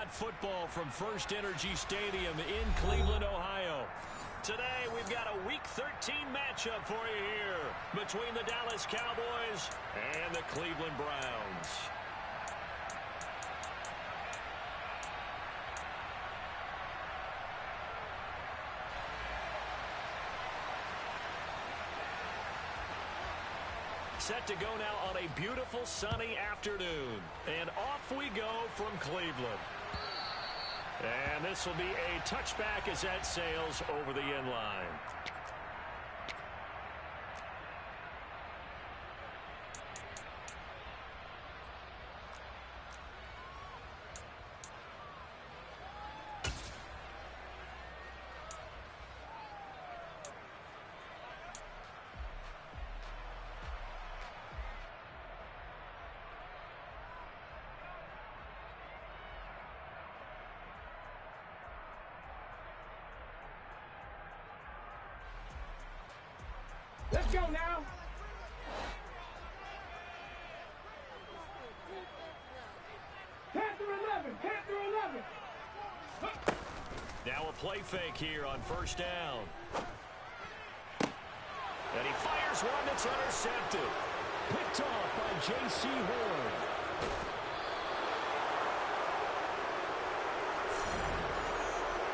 Night Football from First Energy Stadium in Cleveland, Ohio. Today, we've got a Week 13 matchup for you here between the Dallas Cowboys and the Cleveland Browns. Set to go now on a beautiful sunny afternoon. And off we go from Cleveland. And this will be a touchback as that sails over the end line. Let's go now. Panther 11, Panther 11. Now a play fake here on first down. And he fires one that's intercepted. Picked off by J.C. Horn.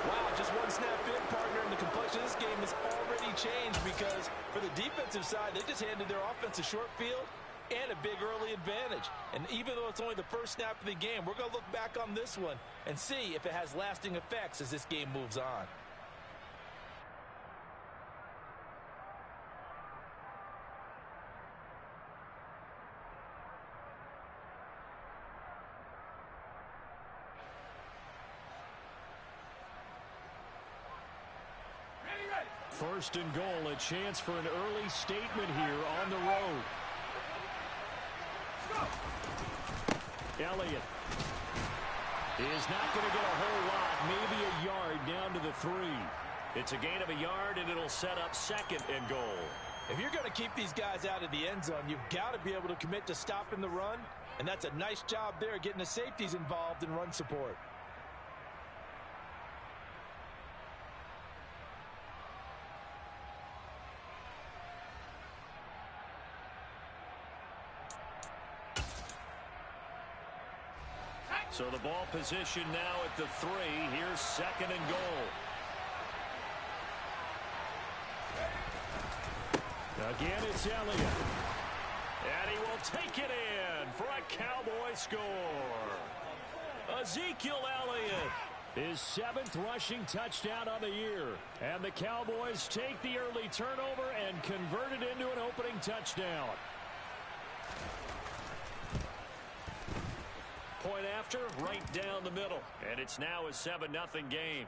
Wow, just one snap in, partner, and the complexion of this game has already changed because for the defensive side, they just handed their offense a short field and a big early advantage. And even though it's only the first snap of the game, we're going to look back on this one and see if it has lasting effects as this game moves on. First and goal, a chance for an early statement here on the road. Elliott is not going to get a whole lot, maybe a yard down to the 3. It's a gain of a yard, and it'll set up second and goal. If you're going to keep these guys out of the end zone, you've got to be able to commit to stopping the run, and that's a nice job there getting the safeties involved in run support. So the ball position now at the 3. Here's second and goal. Again, it's Elliott. And he will take it in for a Cowboy score. Ezekiel Elliott, his 7th rushing touchdown on the year. And the Cowboys take the early turnover and convert it into an opening touchdown. Point after, right down the middle. And it's now a 7-0 game.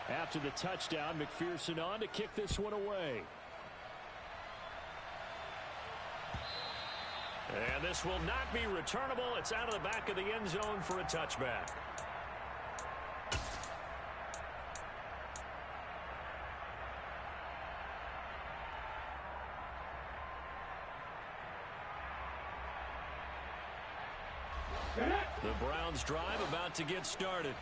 After the touchdown, McPherson on to kick this one away. And this will not be returnable. It's out of the back of the end zone for a touchback. The Browns drive about to get started.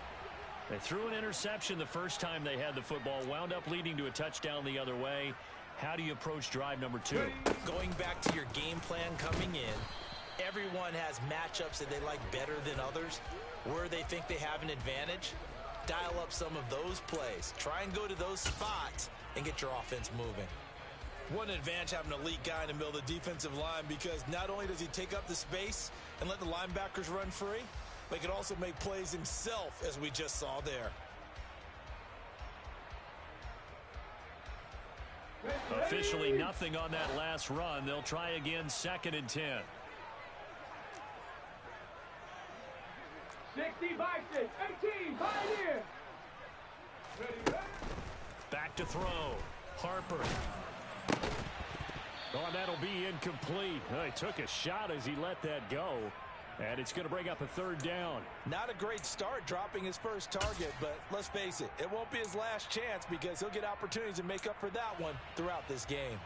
They threw an interception the first time they had the football, wound up leading to a touchdown the other way. How do you approach drive number 2? Going back to your game plan coming in, everyone has matchups that they like better than others. Where they think they have an advantage, dial up some of those plays. Try and go to those spots and get your offense moving. One advantage having an elite guy in the middle of the defensive line because not only does he take up the space and let the linebackers run free, but he can also make plays himself, as we just saw there. Officially nothing on that last run. They'll try again, 2nd and 10. 60 by 6, 18, Pioneer. Back to throw. Harper. Oh, that'll be incomplete. Oh, he took a shot as he let that go. And it's going to bring up a 3rd down. Not a great start dropping his first target, but let's face it, it won't be his last chance because he'll get opportunities to make up for that one throughout this game.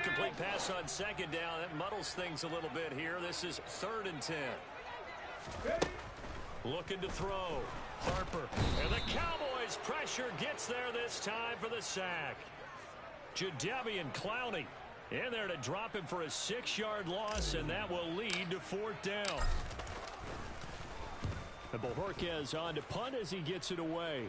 Incomplete pass on second down. That muddles things a little bit here. This is 3rd and 10. Looking to throw. Harper. And the Cowboys pressure gets there this time for the sack. Jadeveon Clowney in there to drop him for a 6-yard loss, and that will lead to 4th down. And Bojorquez on to punt as he gets it away.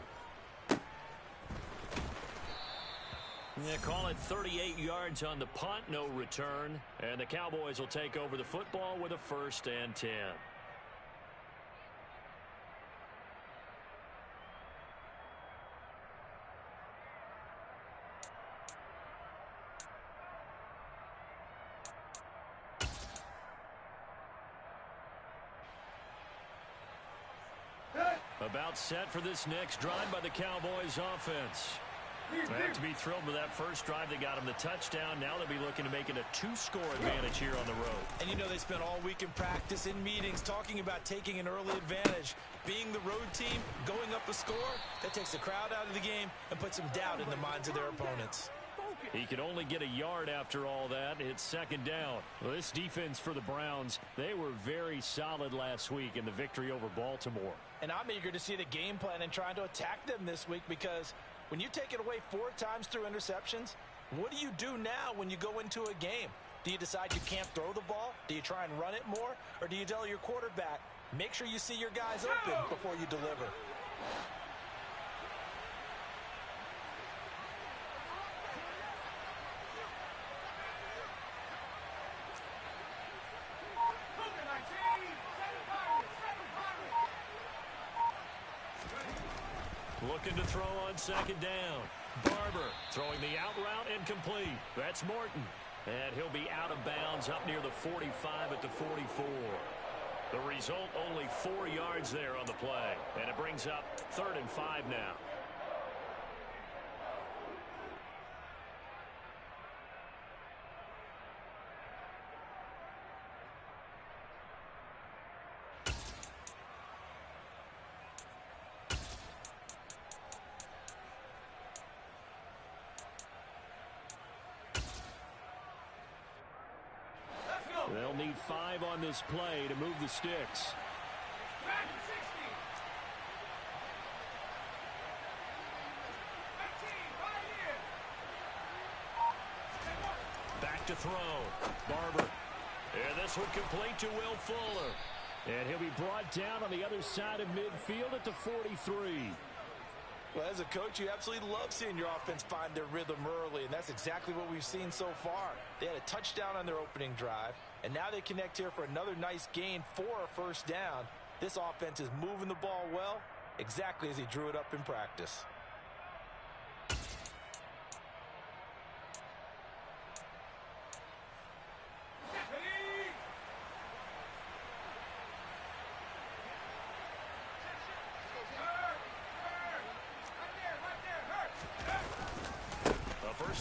Yeah, call it 38 yards on the punt, no return. And the Cowboys will take over the football with a 1st and 10. About set for this next drive by the Cowboys offense. They have to be thrilled with that first drive. They got them the touchdown. Now they'll be looking to make it a 2-score advantage here on the road. And you know they spent all week in practice, in meetings, talking about taking an early advantage. Being the road team, going up a score, that takes the crowd out of the game and puts some doubt in the minds of their opponents. He could only get a yard after all that. It's 2nd down. Well, this defense for the Browns, they were very solid last week in the victory over Baltimore. And I'm eager to see the game plan and trying to attack them this week, because when you take it away 4 times through interceptions, what do you do now when you go into a game? Do you decide you can't throw the ball? Do you try and run it more? Or do you tell your quarterback, make sure you see your guys open before you deliver? Looking to throw on 2nd down. Barber throwing the out route incomplete. That's Morton. And he'll be out of bounds up near the 45 at the 44. The result, only 4 yards there on the play. And it brings up 3rd and 5 now. They'll need 5 on this play to move the sticks. Back to throw. Barber. And this one complete to Will Fuller. And he'll be brought down on the other side of midfield at the 43. Well, as a coach, you absolutely love seeing your offense find their rhythm early, and that's exactly what we've seen so far. They had a touchdown on their opening drive, and now they connect here for another nice gain for a 1st down. This offense is moving the ball well, exactly as he drew it up in practice.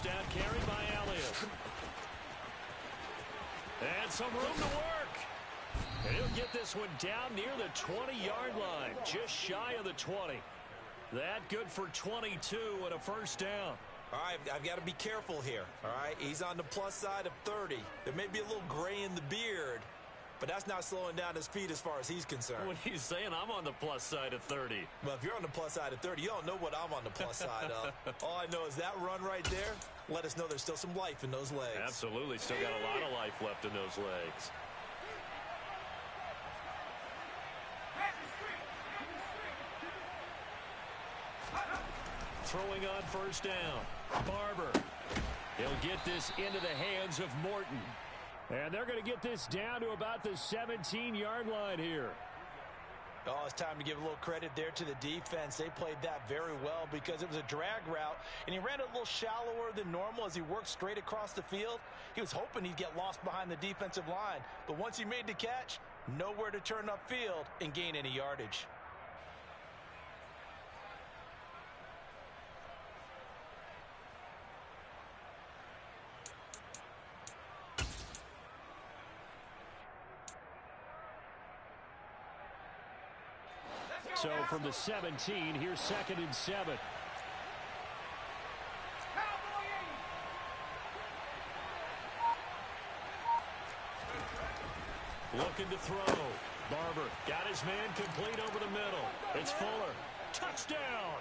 Down carried by Elliott. And some room to work. And he'll get this one down near the 20-yard line, just shy of the 20. That good for 22 and a 1st down. All right, I've got to be careful here, all right? He's on the plus side of 30. There may be a little gray in the beard, but that's not slowing down his feet as far as he's concerned. What he's saying, I'm on the plus side of 30. Well, if you're on the plus side of 30, you don't know what I'm on the plus side of. All I know is that run right there, let us know there's still some life in those legs. Absolutely, still got a lot of life left in those legs. Throwing on 1st down. Barber. He'll get this into the hands of Morton. And they're going to get this down to about the 17-yard line here. Oh, it's time to give a little credit there to the defense. They played that very well because it was a drag route, and he ran it a little shallower than normal as he worked straight across the field. He was hoping he'd get lost behind the defensive line, but once he made the catch, nowhere to turn upfield and gain any yardage. So from the 17, here's 2nd and 7. Looking to throw. Barber got his man complete over the middle. It's Fuller. Touchdown!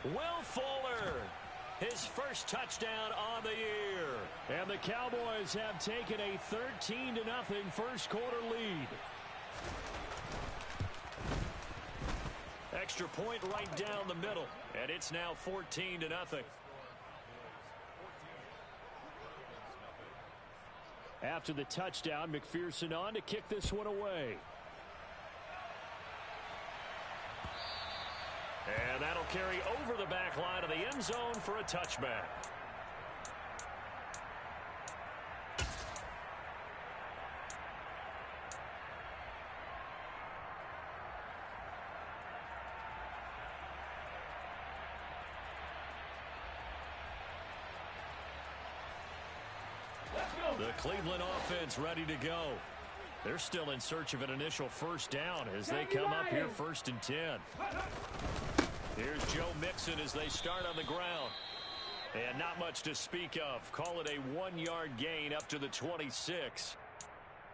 Will Fuller, his first touchdown on the year. And the Cowboys have taken a 13-0 first quarter lead. Extra point right down the middle, and it's now 14-0. After the touchdown, McPherson on to kick this one away. And that'll carry over the back line of the end zone for a touchback. The Cleveland offense ready to go. They're still in search of an initial first down as they come up here 1st and 10. Here's Joe Mixon as they start on the ground. And not much to speak of. Call it a 1-yard gain up to the 26.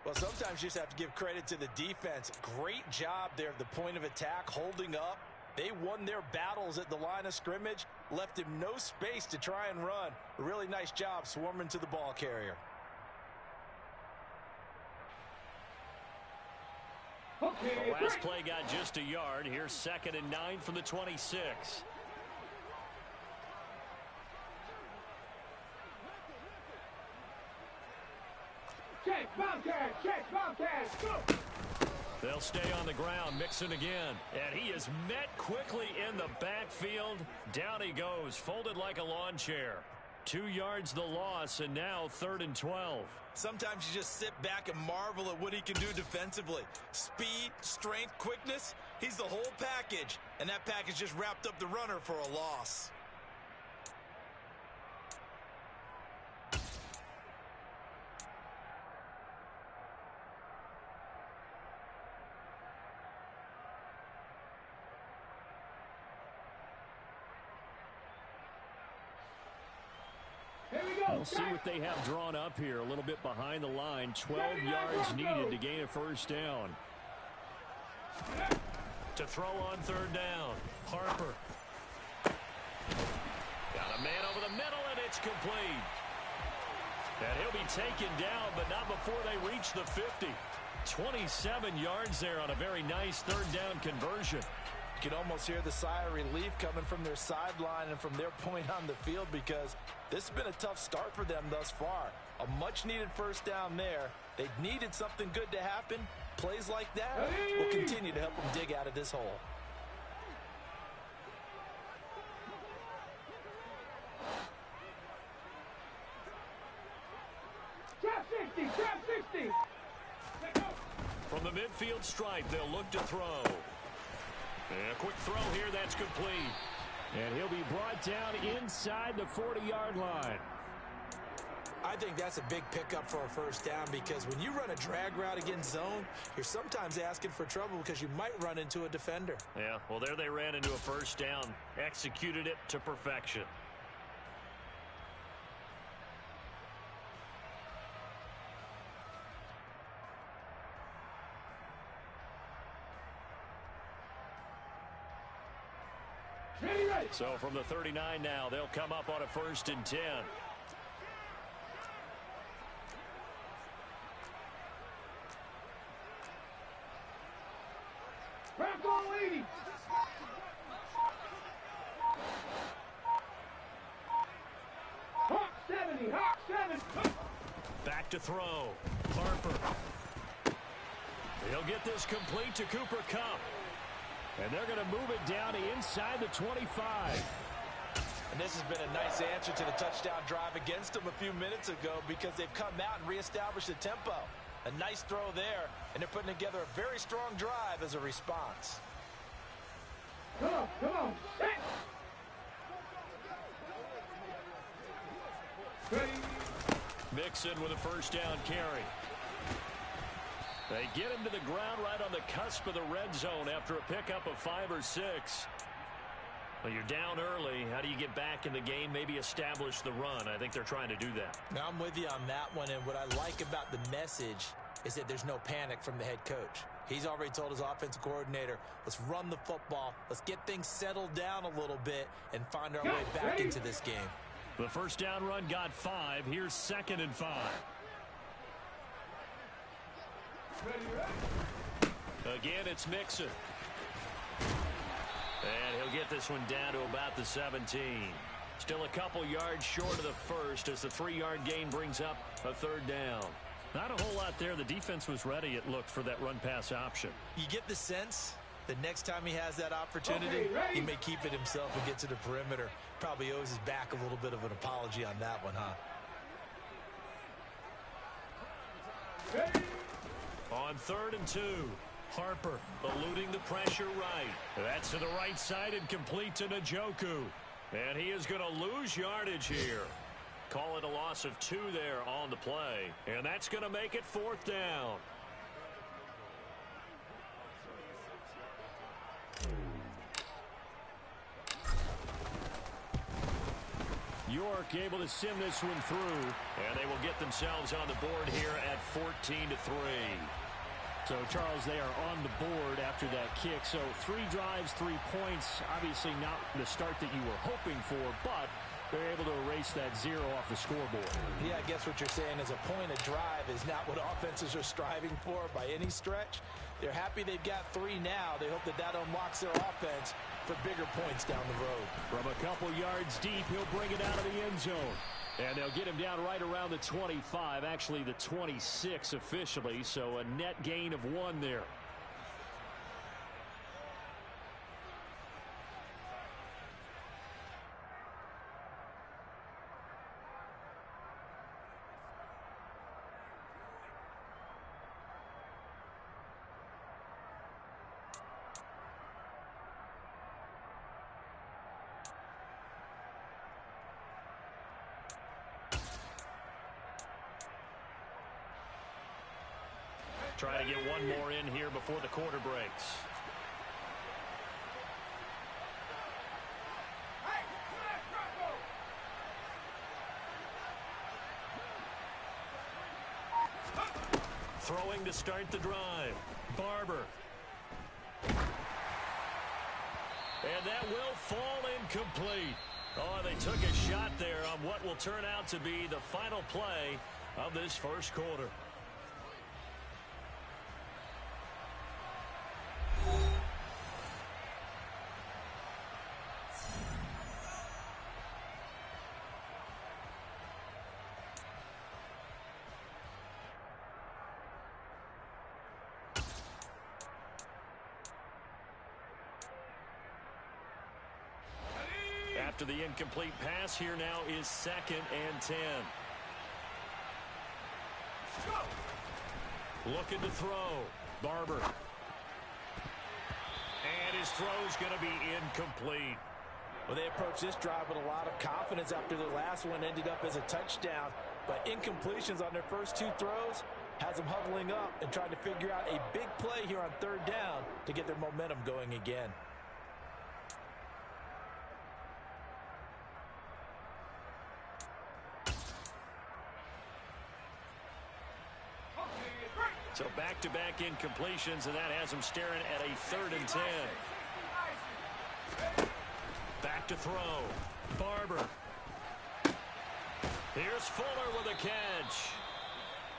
Well, sometimes you just have to give credit to the defense. Great job there at the point of attack, holding up. They won their battles at the line of scrimmage, left him no space to try and run. A really nice job swarming to the ball carrier. Okay, the last play got just a yard. Here's 2nd and 9 from the 26. Check, Bobcat, check, Bobcat, go! They'll stay on the ground. Mixon again. And he is met quickly in the backfield. Down he goes, folded like a lawn chair. 2 yards the loss, and now 3rd and 12. Sometimes you just sit back and marvel at what he can do defensively. Speed, strength, quickness. He's the whole package. And that package just wrapped up the runner for a loss. We'll see what they have drawn up here. A little bit behind the line. 12 yards needed to gain a first down. To throw on 3rd down. Harper. Got a man over the middle, and it's complete. And he'll be taken down, but not before they reach the 50. 27 yards there on a very nice 3rd down conversion. You can almost hear the sigh of relief coming from their sideline and from their point on the field, because this has been a tough start for them thus far. A much-needed first down there. They needed something good to happen. Plays like that will continue to help them dig out of this hole. Trap 60, trap 60! From the midfield stripe, they'll look to throw. And a quick throw here, that's complete. And he'll be brought down inside the 40-yard line. I think that's a big pickup for a first down, because when you run a drag route against zone, you're sometimes asking for trouble because you might run into a defender. Yeah, well, there they ran into a first down. Executed it to perfection. So from the 39 now, they'll come up on a 1st and 10. Crack on 80! Hawk 70, Hawk 70! Back to throw. Harper. He'll get this complete to Cooper Kupp. And they're going to move it down to inside the 25. And this has been a nice answer to the touchdown drive against them a few minutes ago, because they've come out and reestablished the tempo. A nice throw there, and they're putting together a very strong drive as a response. Come on, come on! Ready? Mixon with a first down carry. They get him to the ground right on the cusp of the red zone after a pickup of 5 or 6. Well, you're down early. How do you get back in the game? Maybe establish the run. I think they're trying to do that. Now I'm with you on that one, and what I like about the message is that there's no panic from the head coach. He's already told his offensive coordinator, let's run the football, let's get things settled down a little bit and find our way back into this game. The first down run got 5. Here's 2nd and 5. Again, it's Mixon. And he'll get this one down to about the 17. Still a couple yards short of the first as the 3-yard gain brings up a 3rd down. Not a whole lot there. The defense was ready, it looked, for that run-pass option. You get the sense that next time he has that opportunity, he may keep it himself and get to the perimeter. Probably owes his back a little bit of an apology on that one, huh? On 3rd and 2, Harper eluding the pressure right. That's to the right side and complete to Njoku. And he is going to lose yardage here. Call it a loss of 2 there on the play. And that's going to make it 4th down. York able to send this one through. And they will get themselves on the board here at 14-3. So, Charles, they are on the board after that kick. So 3 drives, 3 points. Obviously not the start that you were hoping for, but they're able to erase that 0 off the scoreboard. Yeah, I guess what you're saying is a point of drive is not what offenses are striving for by any stretch. They're happy they've got 3 now. They hope that that unlocks their offense for bigger points down the road. From a couple yards deep, he'll bring it out of the end zone. And they'll get him down right around the 25, actually the 26 officially, so a net gain of 1 there. Try to get 1 more in here before the quarter breaks. Throwing to start the drive. Barber. And that will fall incomplete. Oh, they took a shot there on what will turn out to be the final play of this first quarter. After the incomplete pass, here now is 2nd and 10. Looking to throw. Barber. And his throw's going to be incomplete. Well, they approached this drive with a lot of confidence after their last one ended up as a touchdown. But incompletions on their first 2 throws has them huddling up and trying to figure out a big play here on 3rd down to get their momentum going again. So back-to-back incompletions, and that has them staring at a 3rd and 10. Back to throw. Barber. Here's Fuller with a catch.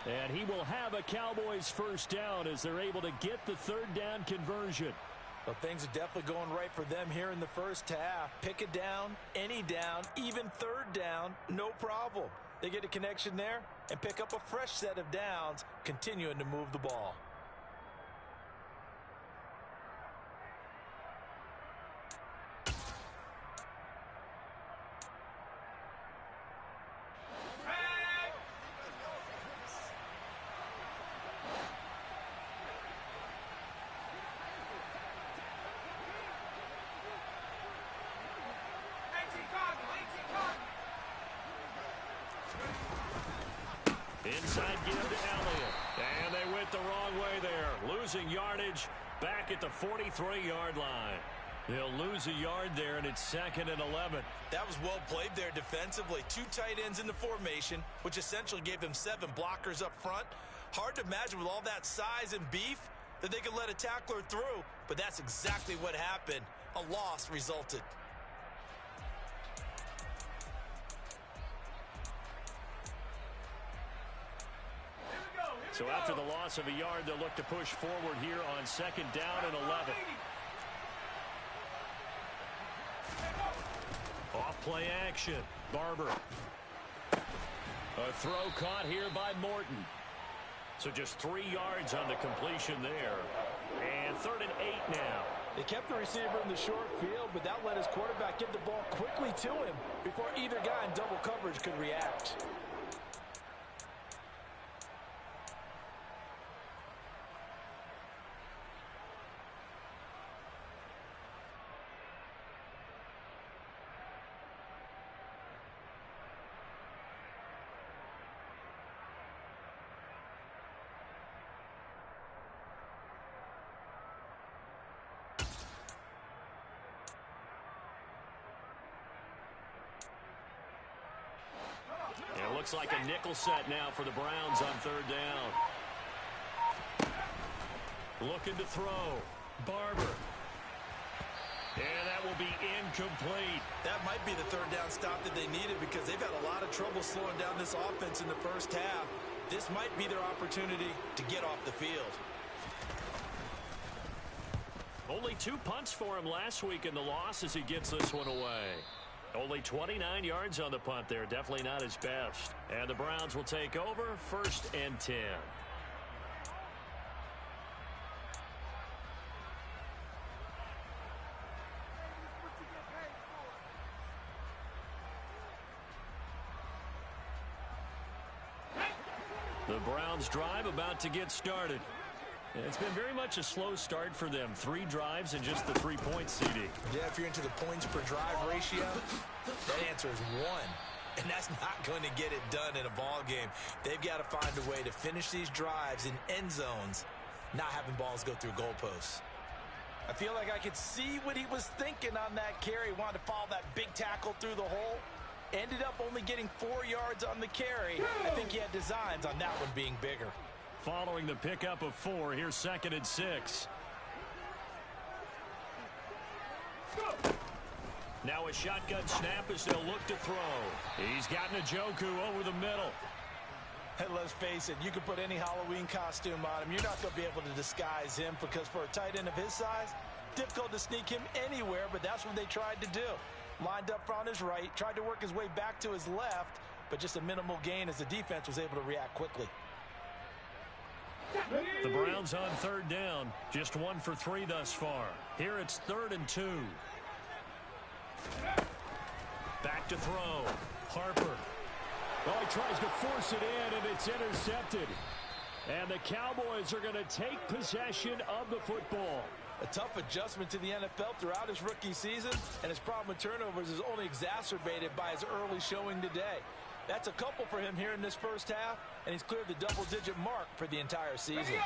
And he will have a Cowboys first down as they're able to get the 3rd down conversion. Well, things are definitely going right for them here in the first half. Pick a down, any down, even 3rd down, no problem. They get a connection there and pick up a fresh set of downs, continuing to move the ball. Inside give to Elliott. And they went the wrong way there. Losing yardage back at the 43-yard line. They'll lose a yard there, and it's 2nd and 11. That was well played there defensively. 2 tight ends in the formation, which essentially gave them 7 blockers up front. Hard to imagine with all that size and beef that they could let a tackler through, but that's exactly what happened. A loss resulted. So after the loss of a yard, they'll look to push forward here on 2nd down and 11. Off play action. Barber. A throw caught here by Morton. So just 3 yards on the completion there. And 3rd and 8 now. They kept the receiver in the short field, but that let his quarterback get the ball quickly to him before either guy in double coverage could react. It looks like a nickel set now for the Browns on 3rd down. Looking to throw. Barber. And that will be incomplete. That might be the 3rd down stop that they needed because they've had a lot of trouble slowing down this offense in the first half. This might be their opportunity to get off the field. Only 2 punts for him last week in the loss as he gets this one away. Only 29 yards on the punt there. Definitely not his best. And the Browns will take over 1st and 10. The Browns drive about to get started. It's been very much a slow start for them. 3 drives and just the 3-point CD. Yeah, if you're into the points per drive ratio, that answer is 1. And that's not going to get it done in a ball game. They've got to find a way to finish these drives in end zones, not having balls go through goalposts. I feel like I could see what he was thinking on that carry. Wanted to follow that big tackle through the hole. Ended up only getting 4 yards on the carry. I think he had designs on that one being bigger. Following the pickup of 4, here's 2nd and 6. Now a shotgun snap as they'll look to throw. He's got Njoku over the middle. And let's face it, you can put any Halloween costume on him. You're not going to be able to disguise him because for a tight end of his size, difficult to sneak him anywhere, but that's what they tried to do. Lined up on his right, tried to work his way back to his left, but just a minimal gain as the defense was able to react quickly. The Browns on 3rd down. Just 1 for 3 thus far. Here it's 3rd and 2. Back to throw. Harper. Well, he tries to force it in, and it's intercepted. And the Cowboys are going to take possession of the football. A tough adjustment to the NFL throughout his rookie season, and his problem with turnovers is only exacerbated by his early showing today. That's a couple for him here in this first half, and he's cleared the double-digit mark for the entire season.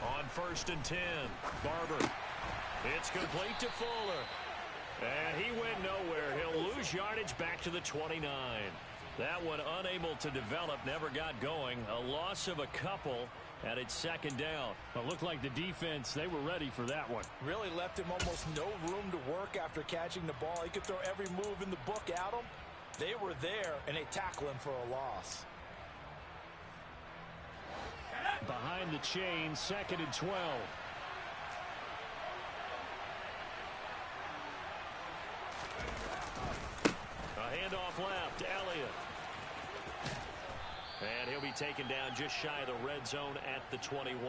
On 1st and 10, Barber. It's complete to Fuller. And he went nowhere. He'll lose yardage back to the 29. That one unable to develop, never got going. A loss of a couple, and it's 2nd down. It looked like the defense, they were ready for that one. Really left him almost no room to work after catching the ball. He could throw every move in the book at him. They were there, and they tackle him for a loss. Behind the chain, 2nd and 12. A handoff left, Elliott. And he'll be taken down just shy of the red zone at the 21.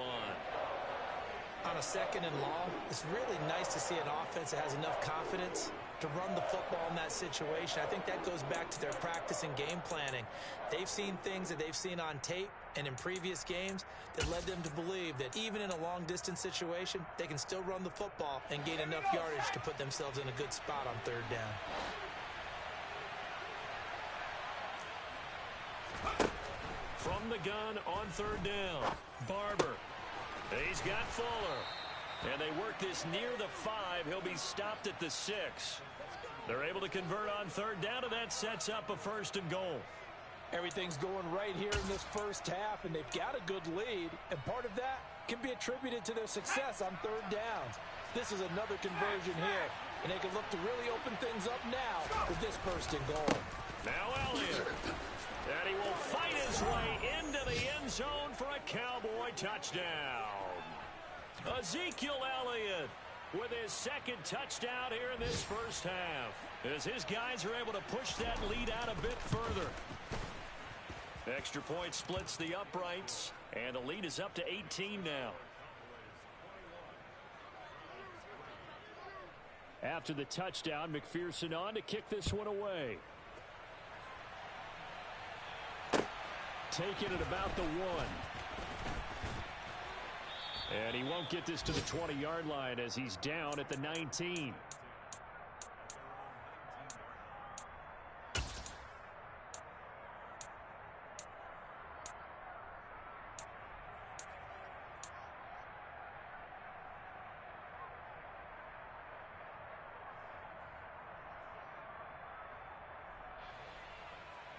On a 2nd and long, it's really nice to see an offense that has enough confidence to run the football in that situation. I think that goes back to their practice and game planning. They've seen things that they've seen on tape and in previous games that led them to believe that even in a long-distance situation, they can still run the football and gain enough yardage to put themselves in a good spot on 3rd down. From the gun on 3rd down, Barber. He's got Fuller. And they work this near the 5. He'll be stopped at the 6. They're able to convert on third down, and that sets up a 1st and goal. Everything's going right here in this first half, and they've got a good lead. And part of that can be attributed to their success on third downs. This is another conversion here, and they can look to really open things up now with this 1st and goal. Now Elliott. And he will fight his way into the end zone for a Cowboy touchdown. Ezekiel Elliott with his 2nd touchdown here in this first half, as his guys are able to push that lead out a bit further. Extra point splits the uprights, and the lead is up to 18 now. After the touchdown, McPherson on to kick this one away. Taking it about the 1. And he won't get this to the 20-yard line as he's down at the 19.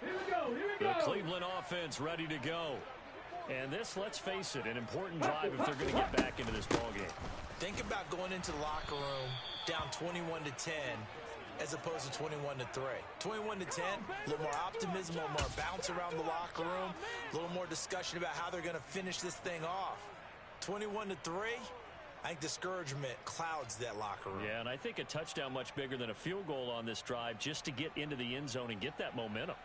Here we go. Here we The go. Cleveland offense ready to go. And this, let's face it, an important drive if they're going to get back into this ballgame. Think about going into the locker room down 21-10 as opposed to 21-3. 21-10, a little more optimism, a little more bounce around the locker room, a little more discussion about how they're going to finish this thing off. 21-3, I think discouragement clouds that locker room. Yeah, and I think a touchdown much bigger than a field goal on this drive just to get into the end zone and get that momentum.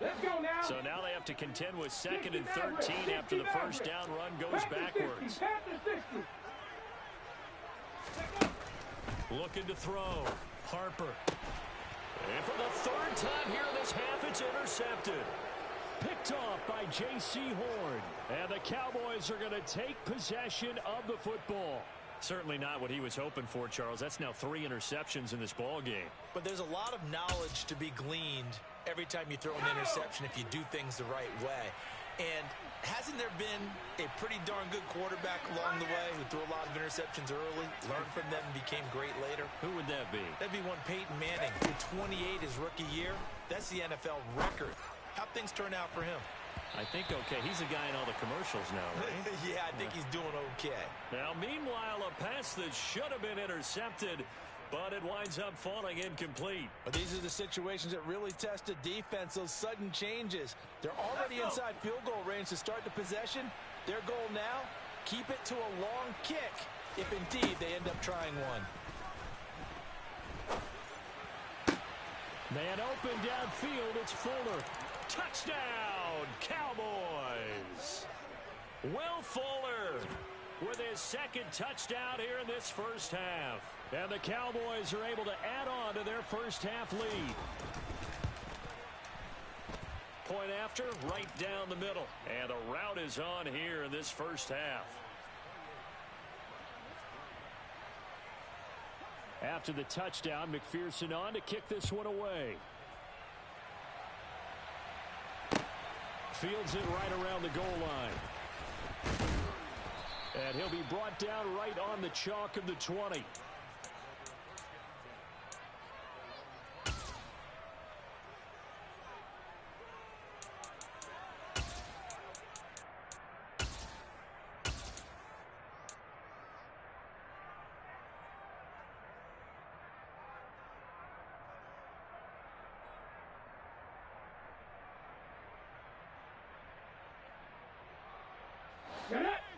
Let's go now. So now they have to contend with 2nd and 13 after the first down run goes backwards. Looking to throw. Harper. And for the 3rd time here in this half, it's intercepted. Picked off by J.C. Horn. And the Cowboys are going to take possession of the football. Certainly not what he was hoping for, Charles. That's now 3 interceptions in this ball game. But there's a lot of knowledge to be gleaned every time you throw an interception if you do things the right way. And hasn't there been a pretty darn good quarterback along the way who threw a lot of interceptions early, learned from them, and became great later? Who would that be? That'd be one Peyton Manning, who 28 his rookie year. That's the NFL record. How'd things turn out for him? I think okay. He's a guy in all the commercials now, right? Yeah, I think he's doing okay. Now, meanwhile, a pass that should have been intercepted, but it winds up falling incomplete. But these are the situations that really test a defense, those sudden changes. They're already inside field goal range to start the possession. Their goal now, keep it to a long kick, if indeed they end up trying one. Man open downfield, it's Fuller. Touchdown, Cowboys! Will Fuller with his 2nd touchdown here in this first half. And the Cowboys are able to add on to their first half lead. Point after, right down the middle. And the route is on here in this first half. After the touchdown, McPherson on to kick this one away. Fields it right around the goal line. And he'll be brought down right on the chalk of the 20.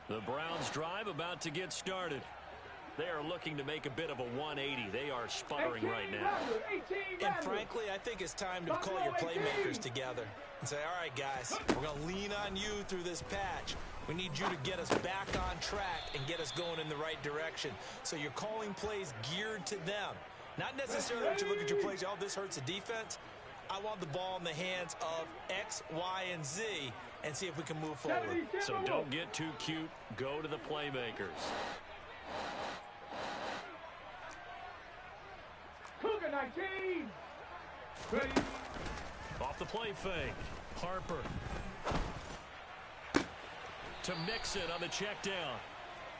The Browns drive about to get started. They are looking to make a bit of a 180. They are sputtering right now. And frankly, I think it's time to call your playmakers together and say, all right, guys, we're going to lean on you through this patch. We need you to get us back on track and get us going in the right direction. So you're calling plays geared to them. Not necessarily that you look at your plays, oh, this hurts the defense. I want the ball in the hands of X, Y, and Z and see if we can move forward. So don't get too cute. Go to the playmakers. Cougar 19. Ready. Off the play fake. Harper. to Mixon on the check down.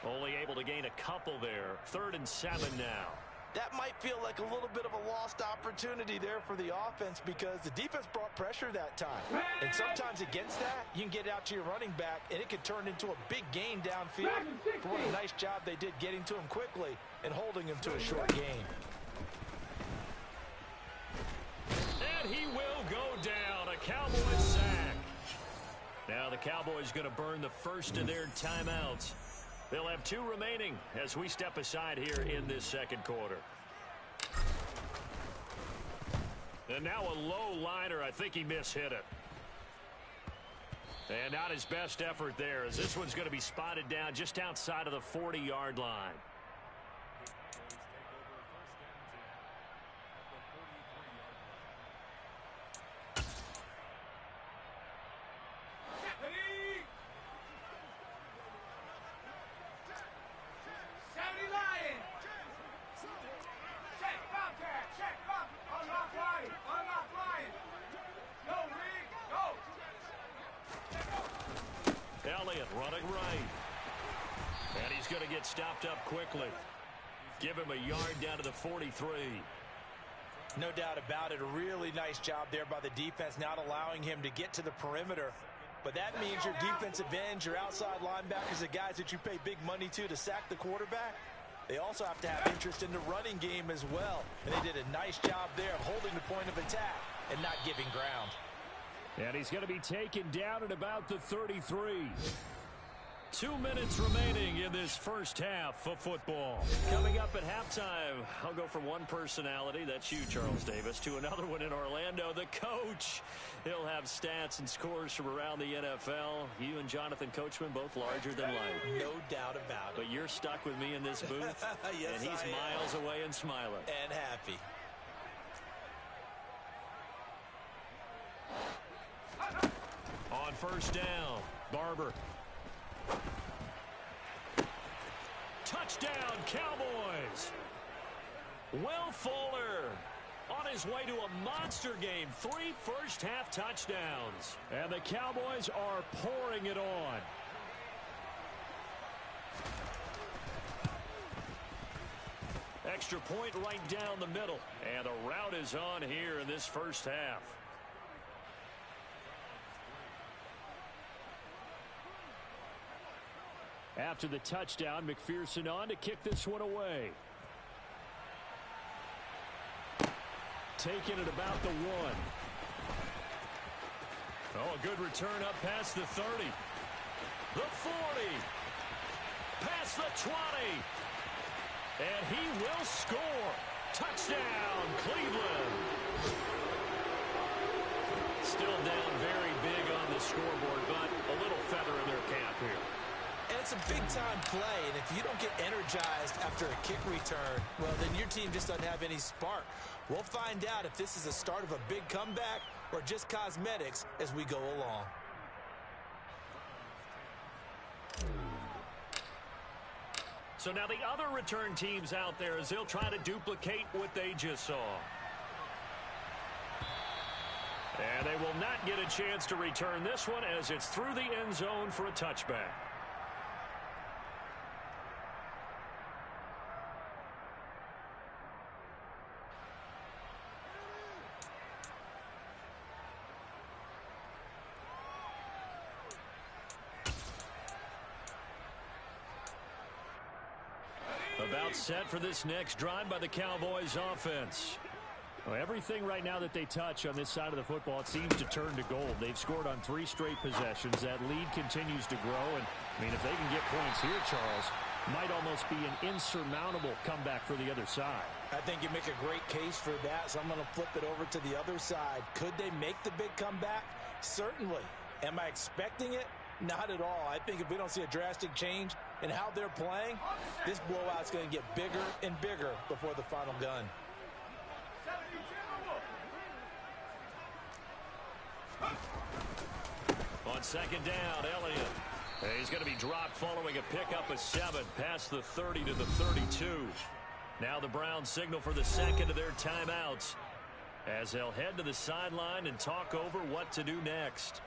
Only able to gain a couple there. 3rd and 7 now. That might feel like a little bit of a lost opportunity there for the offense because the defense brought pressure that time. And sometimes against that, you can get out to your running back, and it can turn into a big gain downfield. But what a nice job they did getting to him quickly and holding him to a short gain. And he will go down. A Cowboys sack. Now the Cowboys going to burn the first of their timeouts. They'll have 2 remaining as we step aside here in this second quarter. And now a low liner. I think he mishit it. And not his best effort there, as this one's going to be spotted down just outside of the 40-yard line. Running right. And he's going to get stopped up quickly. Give him a yard down to the 43. No doubt about it. A really nice job there by the defense, not allowing him to get to the perimeter. But that means your defensive ends, your outside linebackers, the guys that you pay big money to sack the quarterback, they also have to have interest in the running game as well. And they did a nice job there of holding the point of attack and not giving ground. And he's going to be taken down at about the 33. 2 minutes remaining in this first half of football. Coming up at halftime, I'll go from one personality, that's you, Charles Davis, to another one in Orlando, the coach. He'll have stats and scores from around the NFL. You and Jonathan Coachman both larger than life. No doubt about it. But you're stuck with me in this booth, yes, and he's miles away and smiling. And happy. On first down, Barber. Touchdown, Cowboys. Will Fuller on his way to a monster game. 3 first-half touchdowns. And the Cowboys are pouring it on. Extra point right down the middle. And the route is on here in this first half. After the touchdown, McPherson on to kick this one away. Taking it about the 1. Oh, a good return up past the 30. The 40. Past the 20. And he will score. Touchdown, Cleveland. Still down very big on the scoreboard, but a little feather in their cap here. And it's a big-time play, and if you don't get energized after a kick return, well, then your team just doesn't have any spark. We'll find out if this is the start of a big comeback or just cosmetics as we go along. So now the other return teams out there as they'll try to duplicate what they just saw. And they will not get a chance to return this one as it's through the end zone for a touchback. About set for this next drive by the Cowboys offense. Well, everything right now that they touch on this side of the football, it seems to turn to gold. They've scored on 3 straight possessions. That lead continues to grow. And, I mean, if they can get points here, Charles, might almost be an insurmountable comeback for the other side. I think you make a great case for that, so I'm going to flip it over to the other side. Could they make the big comeback? Certainly. Am I expecting it? Not at all. I think if we don't see a drastic change in how they're playing, this blowout's going to get bigger and bigger before the final gun. On second down, Elliott. He's going to be dropped following a pickup of 7 past the 30 to the 32. Now the Browns signal for the second of their timeouts as they'll head to the sideline and talk over what to do next.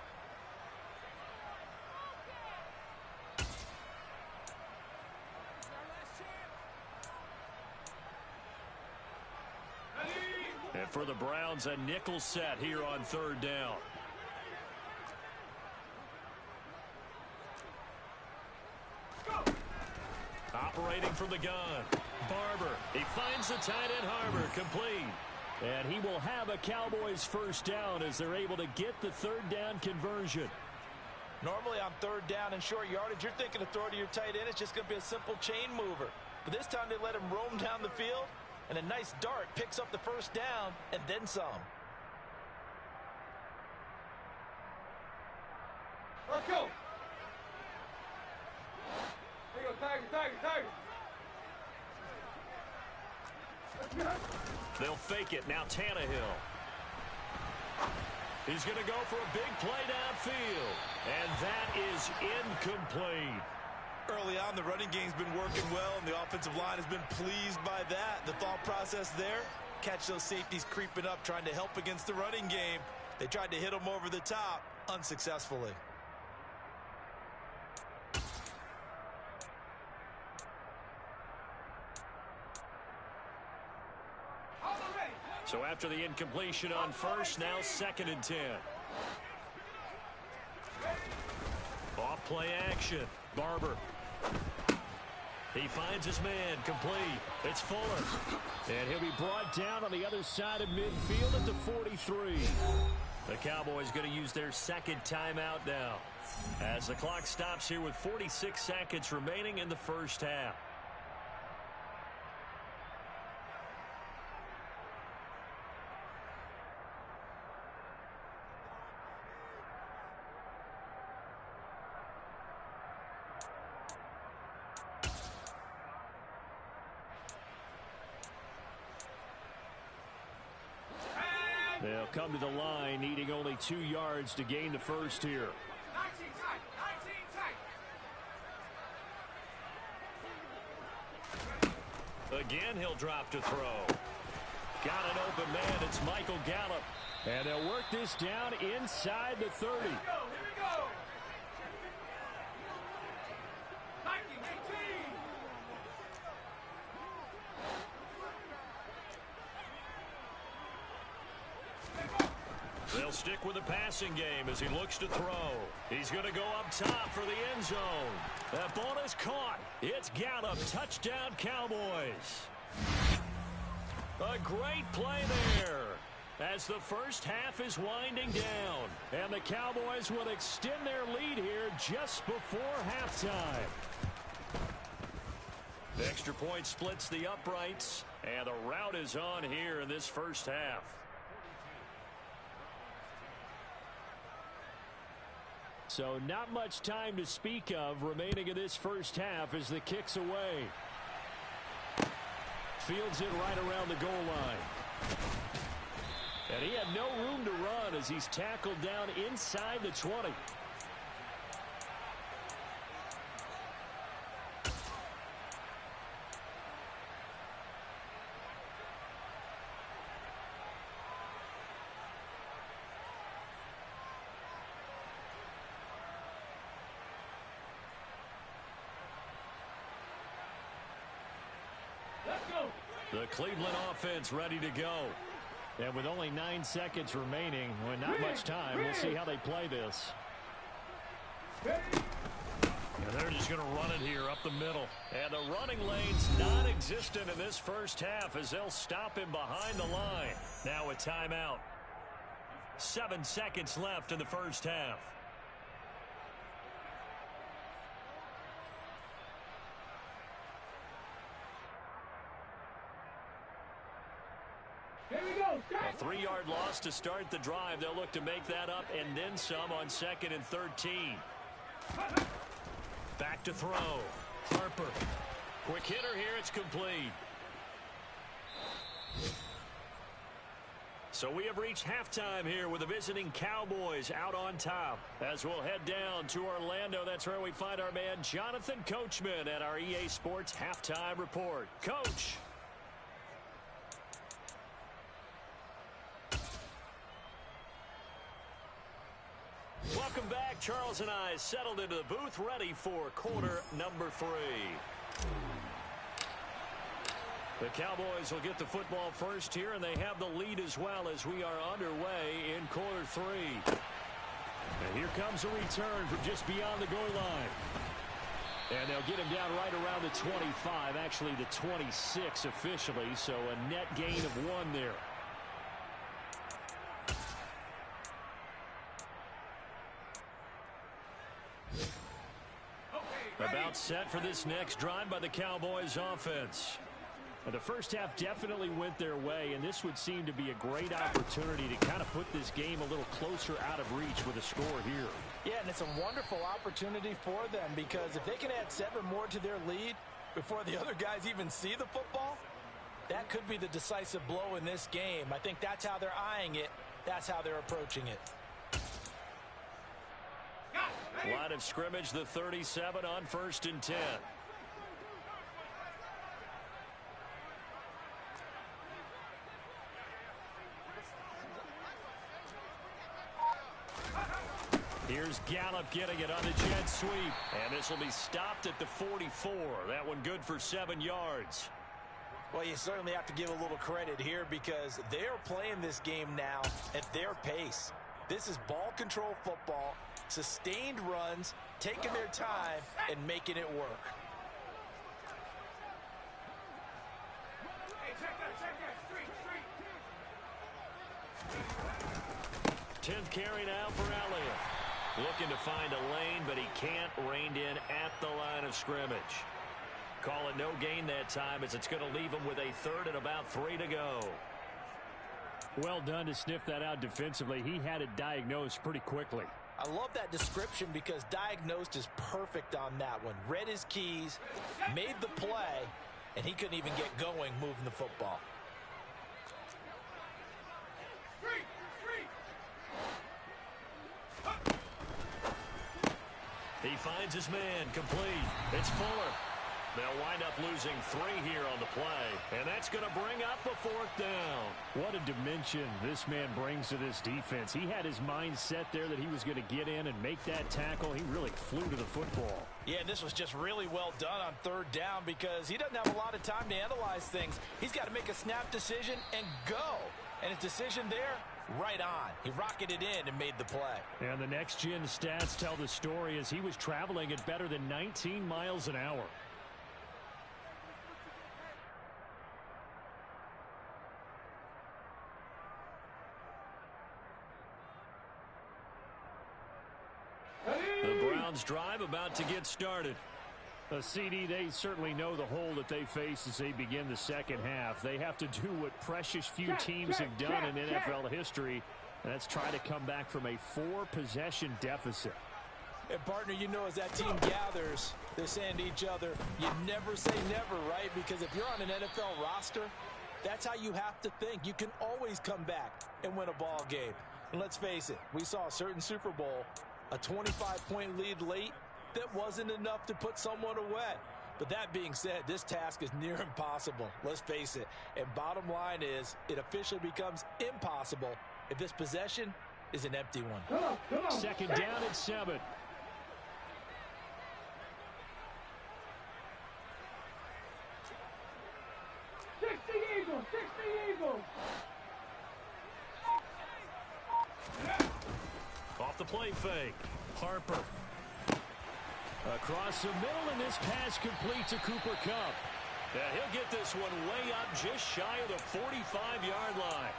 And for the Browns, a nickel set here on third down. Go. Operating from the gun. Barber. He finds the tight end Harbor. Complete. And he will have a Cowboys first down as they're able to get the third down conversion. Normally on third down and short yardage, you're thinking to throw to your tight end. It's just going to be a simple chain mover. But this time they let him roam down the field, and a nice dart picks up the first down and then some. Let's go. Here you go, Tiger. Let's go. They'll fake it. Now Tannehill. He's going to go for a big play downfield. And that is incomplete. Early on, the running game's been working well, and the offensive line has been pleased by that. The thought process there, catch those safeties creeping up, trying to help against the running game. They tried to hit them over the top, unsuccessfully. So after the incompletion on first, now 2nd and 10. Off play action. Barber. He finds his man. Complete. It's Fuller. And he'll be brought down on the other side of midfield at the 43. The Cowboys going to use their second timeout now, as the clock stops here with 46 seconds remaining in the first half. They'll come to the line, needing only 2 yards to gain the first here. 19 tight. Again, he'll drop to throw. Got an open man. It's Michael Gallup. And they'll work this down inside the 30. Here we go. 19, 18. They'll stick with the passing game as he looks to throw. He's going to go up top for the end zone. That ball is caught. It's Gallup. Touchdown, Cowboys. A great play there as the first half is winding down. And the Cowboys will extend their lead here just before halftime. The extra point splits the uprights, and the route is on here in this first half. So not much time to speak of remaining in this first half as the kick's away. Fields it right around the goal line. And he had no room to run as he's tackled down inside the 20. The Cleveland offense ready to go. And with only 9 seconds remaining, well, not much time, we'll see how they play this. And they're just going to run it here up the middle. And the running lane's non-existent in this first half as they'll stop him behind the line. Now a timeout. 7 seconds left in the first half. Here we go. A 3-yard loss to start the drive. They'll look to make that up and then some on 2nd and 13. Back to throw. Harper. Quick hitter here. It's complete. So we have reached halftime here with the visiting Cowboys out on top. As we'll head down to Orlando, that's where we find our man Jonathan Coachman at our EA Sports Halftime Report. Coach. Welcome back. Charles and I settled into the booth, ready for quarter number 3. The Cowboys will get the football first here, and they have the lead as well as we are underway in quarter 3. And here comes a return from just beyond the goal line. And they'll get him down right around the 25, actually the 26 officially, so a net gain of 1 there. About set for this next drive by the Cowboys offense. The first half definitely went their way, and this would seem to be a great opportunity to kind of put this game a little closer out of reach with a score here. Yeah, and it's a wonderful opportunity for them because if they can add 7 more to their lead before the other guys even see the football, that could be the decisive blow in this game. I think that's how they're eyeing it. That's how they're approaching it. Line of scrimmage, the 37 on 1st and 10. Here's Gallup getting it on the jet sweep. And this will be stopped at the 44. That one good for 7 yards. Well, you certainly have to give a little credit here because they're playing this game now at their pace. This is ball control football, sustained runs, taking their time, and making it work. Hey, check that. Street. 10th carry now for Elliott. Looking to find a lane, but he can't rein in at the line of scrimmage. Call it no gain that time as it's going to leave him with a 3rd and about 3 to go. Well done to sniff that out defensively. He had it diagnosed pretty quickly. I love that description because diagnosed is perfect on that one. Read his keys, made the play, and he couldn't even get going moving the football. He finds his man complete. It's Fuller. They'll wind up losing 3 here on the play, and that's going to bring up a 4th down. What a dimension this man brings to this defense. He had his mind set there that he was going to get in and make that tackle. He really flew to the football. Yeah, and this was just really well done on 3rd down because he doesn't have a lot of time to analyze things. He's got to make a snap decision and go. And his decision there, right on. He rocketed in and made the play. And the next-gen stats tell the story as he was traveling at better than 19 miles an hour. The Browns drive about to get started. A CD, they certainly know the hole that they face as they begin the second half. They have to do what precious few teams have done in NFL history, and that's try to come back from a 4-possession deficit. And, partner, you know as that team gathers, they're saying to each other, you never say never, right? Because if you're on an NFL roster, that's how you have to think. You can always come back and win a ball game. And let's face it, we saw a certain Super Bowl, a 25-point lead late, that wasn't enough to put someone away. But that being said, this task is near impossible. Let's face it. And bottom line is, it officially becomes impossible if this possession is an empty one. Come on. Second down at 7. Eagles. Off the play fake. Harper. Across the middle, and this pass complete to Cooper Kupp. Yeah, he'll get this one way up just shy of the 45-yard line.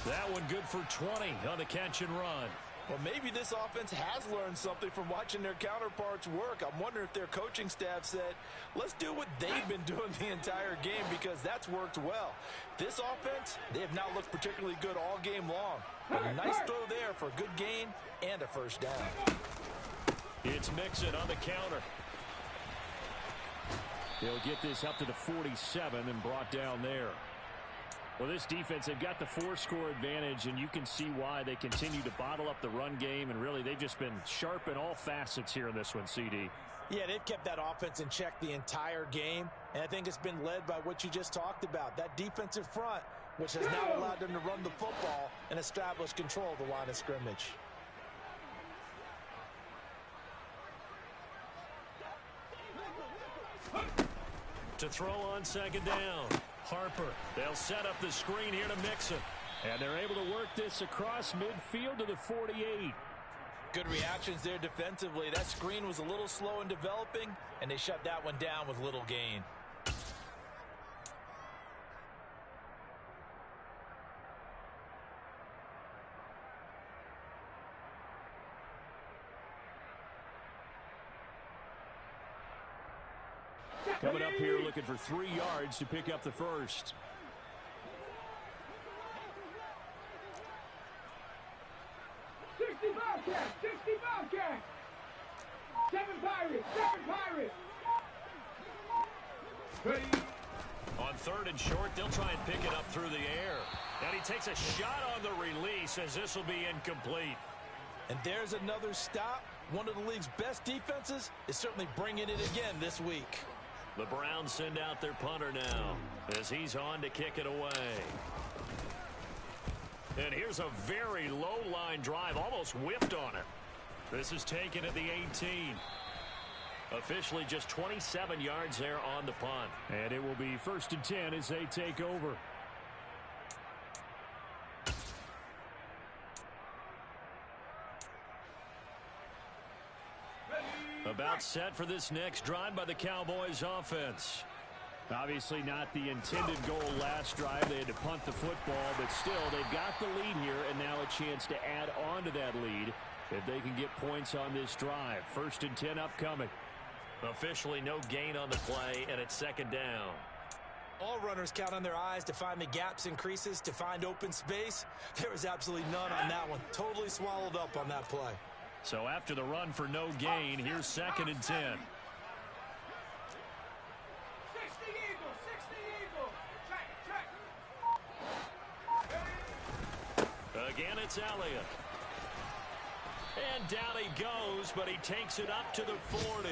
That one good for 20 on the catch and run. Well, maybe this offense has learned something from watching their counterparts work. I'm wondering if their coaching staff said, let's do what they've been doing the entire game because that's worked well. This offense, they have not looked particularly good all game long. But a nice throw there for a good gain and a first down. It's Mixon on the counter. They'll get this up to the 47 and brought down there. Well, this defense, they've got the 4-score advantage, and you can see why they continue to bottle up the run game, and really they've just been sharp in all facets here in this one, CD. Yeah, they've kept that offense in check the entire game, and I think it's been led by what you just talked about, that defensive front, which has now allowed them to run the football and establish control of the line of scrimmage. To throw on second down. Harper. They'll set up the screen here to Mixon. And they're able to work this across midfield to the 48. Good reactions there defensively. That screen was a little slow in developing, and they shut that one down with little gain. Coming up here looking for 3 yards to pick up the first. Bobcats! 7 Pirates! 7 Pirates! Ready? On 3rd and short, they'll try and pick it up through the air. And he takes a shot on the release as this will be incomplete. And there's another stop. One of the league's best defenses is certainly bringing it again this week. The Browns send out their punter now as he's on to kick it away. And here's a very low-line drive, almost whiffed on it. This is taken at the 18. Officially just 27 yards there on the punt. And it will be 1st and 10 as they take over. About set for this next drive by the Cowboys offense. Obviously not the intended goal last drive. They had to punt the football, but still they've got the lead here, and now a chance to add on to that lead if they can get points on this drive. 1st and 10 upcoming. Officially no gain on the play, and it's 2nd down. All runners count on their eyes to find the gaps and creases, to find open space. There was absolutely none on that one. Totally swallowed up on that play. So after the run for no gain, here's 2nd and 10. 60 Eagle! 60 Eagle! Check! Again, it's Elliott. And down he goes, but he takes it up to the 40.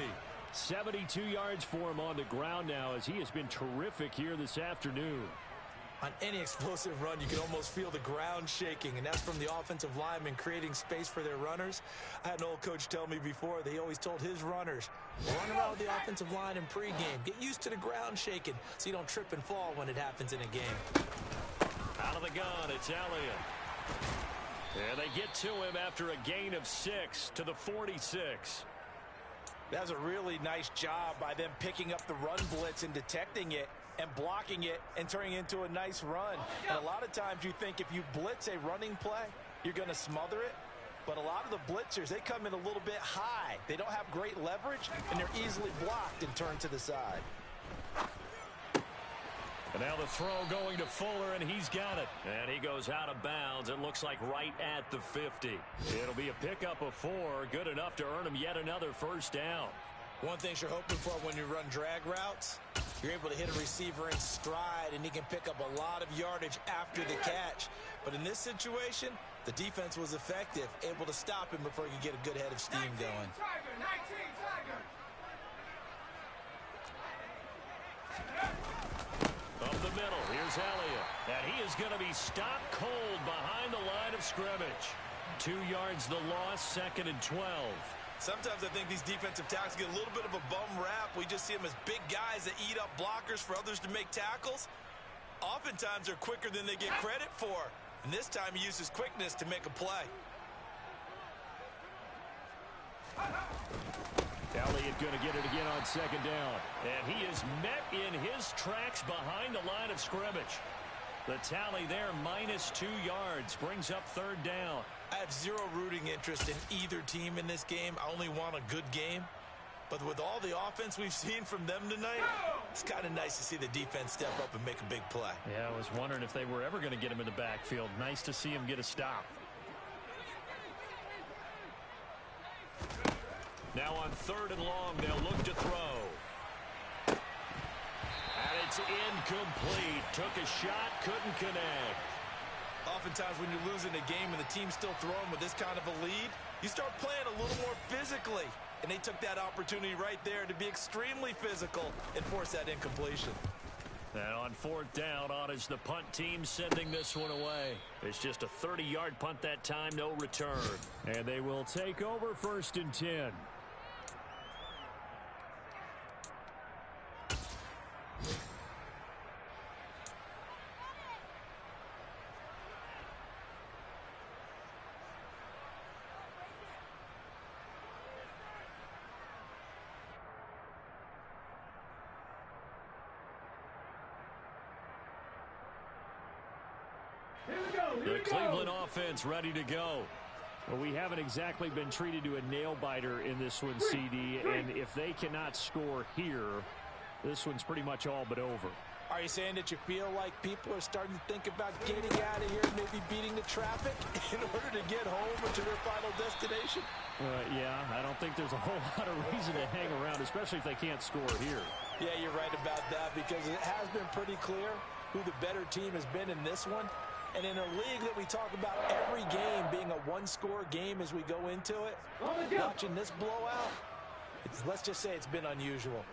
72 yards for him on the ground now as he has been terrific here this afternoon. On any explosive run, you can almost feel the ground shaking, and that's from the offensive linemen creating space for their runners. I had an old coach tell me before, they always told his runners, run around with the offensive line in pregame. Get used to the ground shaking so you don't trip and fall when it happens in a game. Out of the gun, it's Elliott. And they get to him after a gain of 6 to the 46. That was a really nice job by them picking up the run blitz and detecting it and blocking it and turning it into a nice run. And a lot of times you think if you blitz a running play, you're going to smother it. But a lot of the blitzers, they come in a little bit high. They don't have great leverage, and they're easily blocked and turned to the side. And now the throw going to Fuller, and he's got it. And he goes out of bounds. It looks like right at the 50. It'll be a pickup of 4, good enough to earn him yet another 1st down. One thing you're hoping for when you run drag routes, you're able to hit a receiver in stride, and he can pick up a lot of yardage after the catch. But in this situation, the defense was effective, able to stop him before he could get a good head of steam going. Tiger! 19 Tiger! Up the middle, here's Elliott. And he is going to be stopped cold behind the line of scrimmage. 2 yards the loss, 2nd and 12. Sometimes I think these defensive tackles get a little bit of a bum rap. We just see them as big guys that eat up blockers for others to make tackles. Oftentimes they're quicker than they get credit for. And this time he uses quickness to make a play. Elliott going to get it again on 2nd down. And he is met in his tracks behind the line of scrimmage. The tally there, -2 yards, brings up 3rd down. I have zero rooting interest in either team in this game. I only want a good game. But with all the offense we've seen from them tonight, it's kind of nice to see the defense step up and make a big play. Yeah, I was wondering if they were ever going to get him in the backfield. Nice to see him get a stop. Now on 3rd and long, they'll look to throw. And it's incomplete. Took a shot, couldn't connect. Oftentimes when you're losing a game and the team's still throwing with this kind of a lead, you start playing a little more physically. And they took that opportunity right there to be extremely physical and force that incompletion. And on 4th down, on is the punt team sending this one away. It's just a 30-yard punt that time, no return. And they will take over 1st and 10. The Cleveland offense ready to go. Well, we haven't exactly been treated to a nail-biter in this one, CD, and if they cannot score here, this one's pretty much all but over. Are you saying that you feel like people are starting to think about getting out of here and maybe beating the traffic in order to get home or to their final destination? Yeah, I don't think there's a whole lot of reason to hang around, especially if they can't score here. Yeah, you're right about that because it has been pretty clear who the better team has been in this one. And in a league that we talk about every game being a one-score game as we go into it, watching this blowout, let's just say it's been unusual.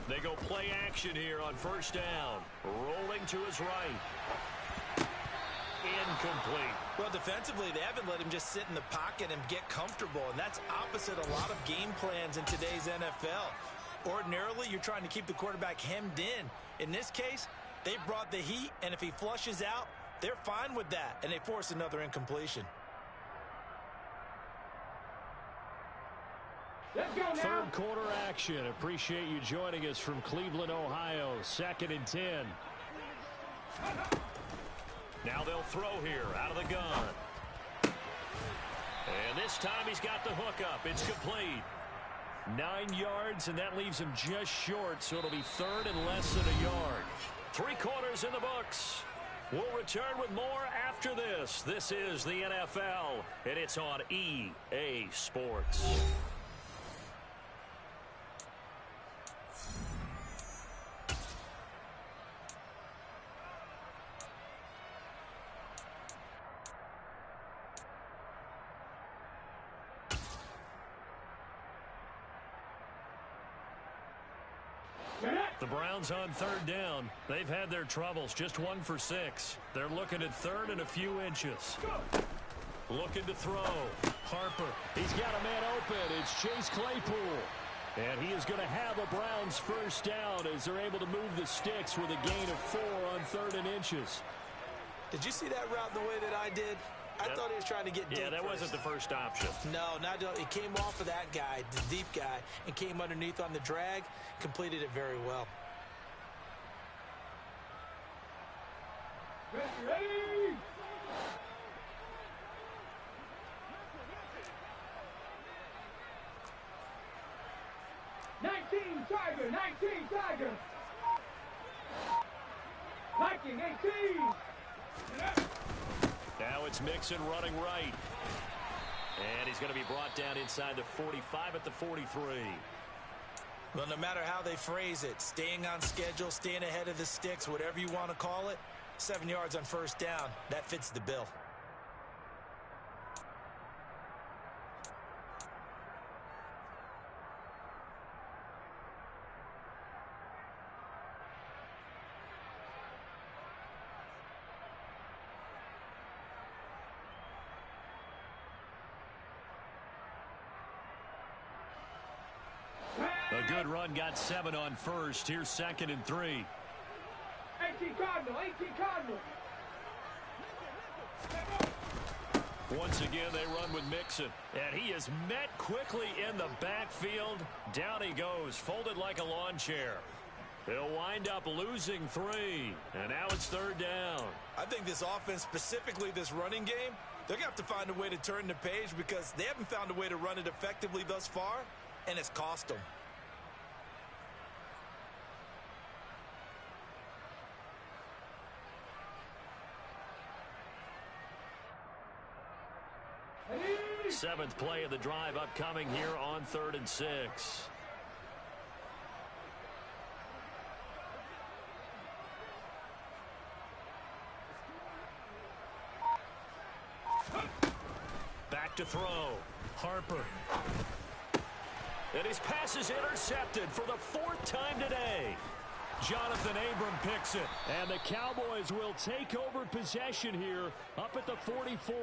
They go play action here on first down. Rolling to his right. Incomplete. Well, defensively, they haven't let him just sit in the pocket and get comfortable, and that's opposite a lot of game plans in today's NFL. Ordinarily, you're trying to keep the quarterback hemmed in. In this case, they brought the heat, and if he flushes out, they're fine with that, and they force another incompletion. Let's go now. Third quarter action. Appreciate you joining us from Cleveland, Ohio. 2nd and 10. Now they'll throw here out of the gun. And this time he's got the hook up. It's complete. 9 yards, and that leaves him just short, so it'll be third and less than a yard. 3 quarters in the books. We'll return with more after this. This is the NFL, and it's on EA Sports. The Browns on third down. They've had their troubles, just 1 for 6. They're looking at third and a few inches. Looking to throw. Harper. He's got a man open. It's Chase Claypool. And he is going to have a Browns first down as they're able to move the sticks with a gain of 4 on 3rd and inches. Did you see that route the way that I did? I thought he was trying to get deep. Yeah, that first. wasn't the first option. No, it came off of that guy, the deep guy, and came underneath on the drag, completed it very well. Ready? Tiger, 19 Tiger. Viking 18. Now it's Mixon running right. And he's going to be brought down inside the 45 at the 43. Well, no matter how they phrase it, staying on schedule, staying ahead of the sticks, whatever you want to call it, 7 yards on first down, that fits the bill. A good run, got 7 on first. Here's 2nd and 3. 18 Cardinal, 18 Cardinal. Once again, they run with Mixon. And he is met quickly in the backfield. Down he goes, folded like a lawn chair. They'll wind up losing 3. And now it's 3rd down. I think this offense, specifically this running game, they're going to have to find a way to turn the page because they haven't found a way to run it effectively thus far, and it's cost them. Seventh play of the drive upcoming here on 3rd and 6. Back to throw. Harper. And his pass is intercepted for the 4th time today. Jonathan Abram picks it. And the Cowboys will take over possession here up at the 44.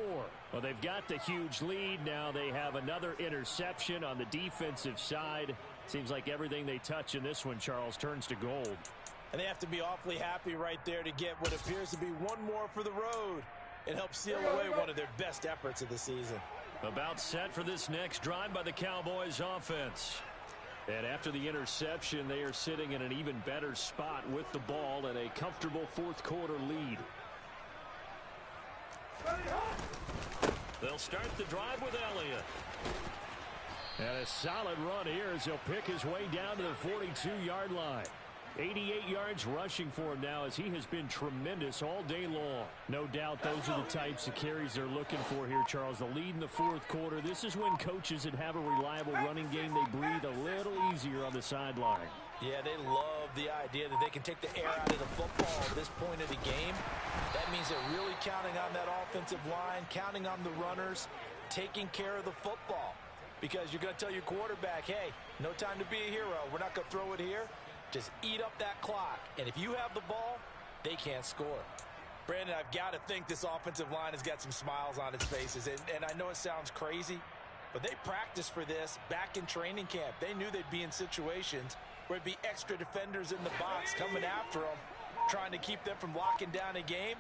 Well, they've got the huge lead. Now they have another interception on the defensive side. Seems like everything they touch in this one, Charles, turns to gold. And they have to be awfully happy right there to get what appears to be one more for the road. It helps seal away one of their best efforts of the season. About set for this next drive by the Cowboys offense. And after the interception, they are sitting in an even better spot with the ball and a comfortable fourth quarter lead. They'll start the drive with Elliott. And a solid run here as he'll pick his way down to the 42-yard line. 88 yards rushing for him now as he has been tremendous all day long. No doubt those are the types of carries they're looking for here, Charles. The lead in the fourth quarter. This is when coaches that have a reliable running game, they breathe a little easier on the sideline. Yeah, they love the idea that they can take the air out of the football at this point of the game. That means they're really counting on that offensive line, counting on the runners, taking care of the football. Because you're going to tell your quarterback, hey, no time to be a hero. We're not going to throw it here. Just eat up that clock. And if you have the ball, they can't score. Brandon, I've got to think this offensive line has got some smiles on its faces. And I know it sounds crazy, but they practiced for this back in training camp. They knew they'd be in situations where it'd be extra defenders in the box coming after them, trying to keep them from locking down a game.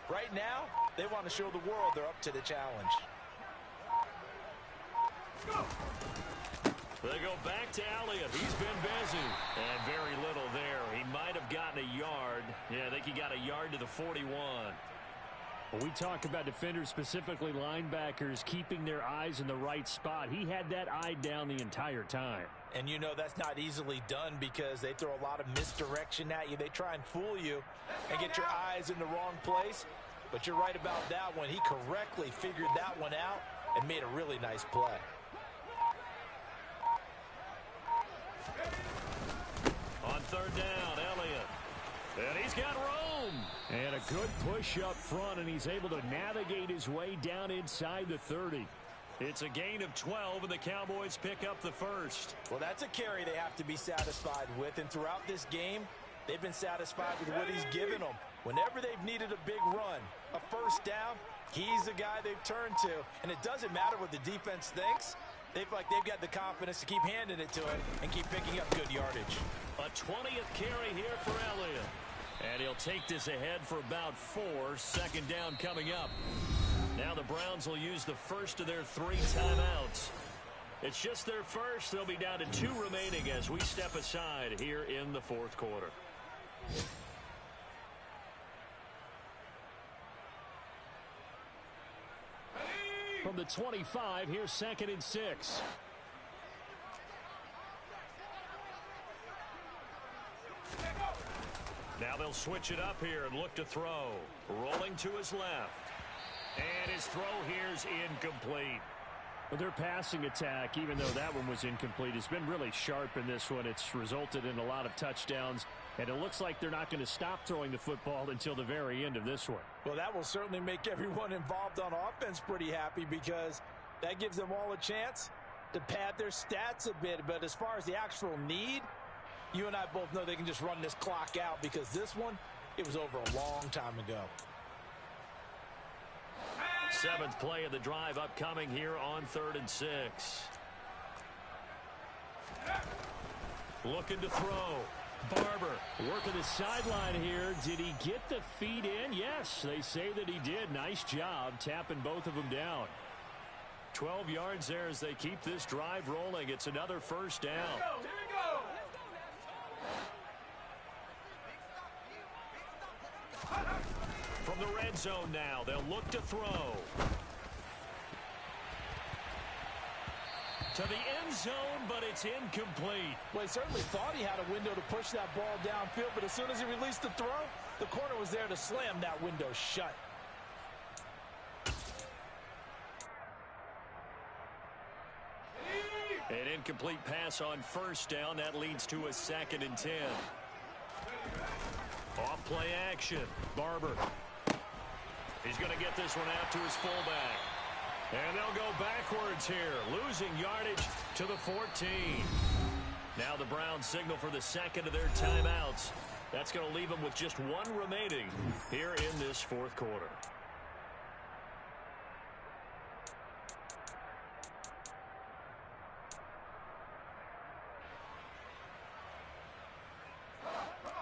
Right now, they want to show the world they're up to the challenge. They go back to Elliott. He's been busy. And very little there. He might have gotten a yard. Yeah, I think he got a yard to the 41. When we talk about defenders, specifically linebackers, keeping their eyes in the right spot, he had that eye down the entire time. And you know that's not easily done because they throw a lot of misdirection at you. They try and fool you and get your eyes in the wrong place. But you're right about that one. He correctly figured that one out and made a really nice play. On third down, Elliott. And he's got room. And a good push up front, and he's able to navigate his way down inside the 30. It's a gain of 12, and the Cowboys pick up the first. Well, that's a carry they have to be satisfied with. And throughout this game, they've been satisfied with what he's given them. Whenever they've needed a big run, a first down, he's the guy they've turned to. And it doesn't matter what the defense thinks. They feel like they've got the confidence to keep handing it to him and keep picking up good yardage. A 20th carry here for Elliott. And he'll take this ahead for about 4. Second down coming up. Now the Browns will use the first of their 3 timeouts. It's just their first. They'll be down to 2 remaining as we step aside here in the fourth quarter. From the 25, here's 2nd and 6. Now they'll switch it up here and look to throw. Rolling to his left. And his throw here's incomplete. Well, their passing attack, even though that one was incomplete, has been really sharp in this one. It's resulted in a lot of touchdowns, and it looks like they're not going to stop throwing the football until the very end of this one. Well, that will certainly make everyone involved on offense pretty happy because that gives them all a chance to pad their stats a bit. But as far as the actual need, you and I both know they can just run this clock out because this one, it was over a long time ago. 7th play of the drive upcoming here on 3rd and 6. Looking to throw. Barber working the sideline here. Did he get the feet in? Yes, they say that he did. Nice job tapping both of them down. 12 yards there as they keep this drive rolling. It's another first down. Here we go. From the red zone now, they'll look to throw. To the end zone, but it's incomplete. Well, he certainly thought he had a window to push that ball downfield, but as soon as he released the throw, the corner was there to slam that window shut. An incomplete pass on first down. That leads to a 2nd and 10. Off play action. Barber. He's going to get this one out to his fullback. And they'll go backwards here, losing yardage to the 14. Now the Browns signal for the 2nd of their timeouts. That's going to leave them with just 1 remaining here in this fourth quarter.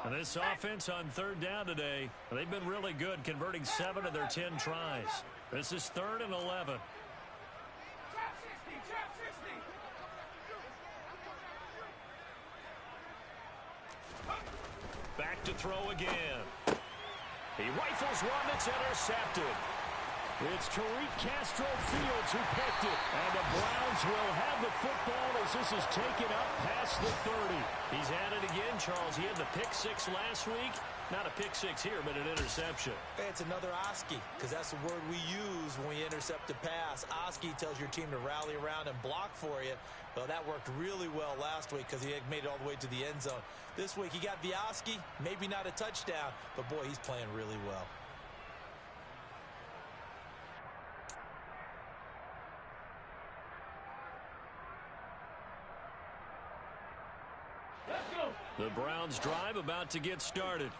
And this offense on 3rd down today, they've been really good, converting 7 of their 10 tries. This is 3rd and 11. Trap 60, trap 60. Back to throw again. He rifles one that's intercepted. It's Tariq Castro Fields who picked it. And the Browns will have the football as this is taken up past the 30. He's had it again, Charles. He had the pick six last week. Not a pick six here, but an interception. Hey, it's another Oski, because that's the word we use when we intercept a pass. Oski tells your team to rally around and block for you. Well, that worked really well last week because he had made it all the way to the end zone. This week, he got the Oski, maybe not a touchdown, but boy, he's playing really well. The Browns drive about to get started.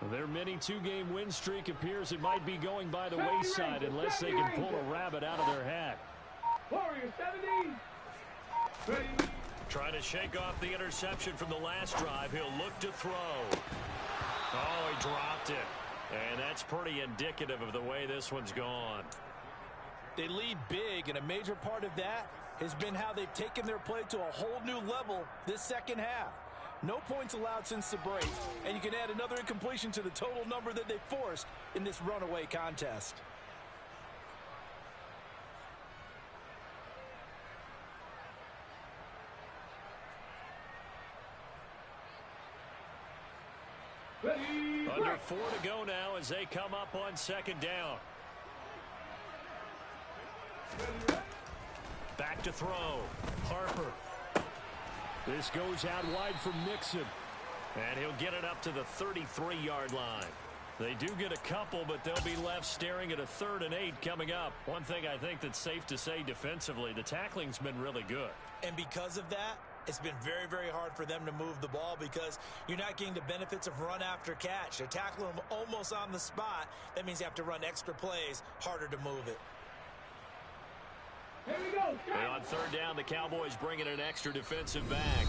Their mini two-game win streak appears it might be going by the wayside unless they can pull a rabbit out of their hat. Warriors 70. Ready. Trying to shake off the interception from the last drive. He'll look to throw. Oh, he dropped it. And that's pretty indicative of the way this one's gone. They lead big, and a major part of that has been how they've taken their play to a whole new level this second half. No points allowed since the break, and you can add another incompletion to the total number that they forced in this runaway contest. Ready. Under 4 to go now as they come up on second down. Back to throw. Harper. This goes out wide from Mixon. And he'll get it up to the 33-yard line. They do get a couple, but they'll be left staring at a 3rd and 8 coming up. One thing I think that's safe to say defensively, the tackling's been really good. And because of that, it's been very, very hard for them to move the ball because you're not getting the benefits of run after catch. They're tackling them almost on the spot. That means you have to run extra plays, harder to move it. Here we go. And on 3rd down, the Cowboys bringing an extra defensive back.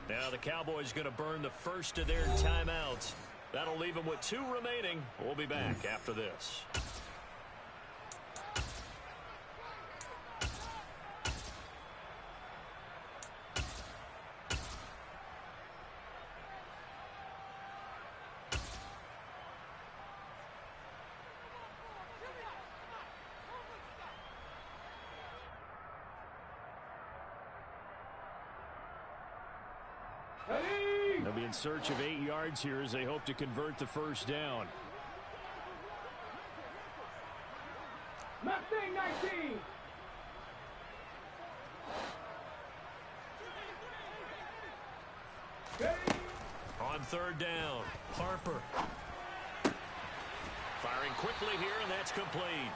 Now the Cowboys going to burn the first of their timeouts. That'll leave them with 2 remaining. We'll be back after this. They'll be in search of 8 yards here as they hope to convert the first down. Mustang 19. Ready. On 3rd down, Harper. Firing quickly here, and that's complete.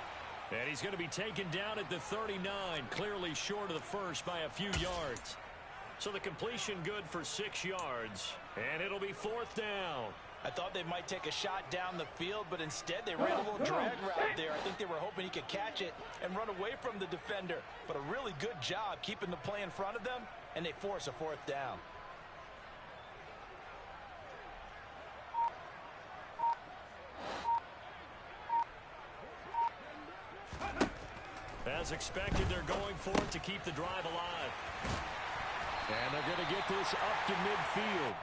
And he's going to be taken down at the 39, clearly short of the first by a few yards. So the completion good for 6 yards, and it'll be 4th down. I thought they might take a shot down the field, but instead they ran a little drag route there. I think they were hoping he could catch it and run away from the defender. But a really good job keeping the play in front of them, and they force a 4th down. As expected, they're going for it to keep the drive alive. And they're going to get this up to midfield.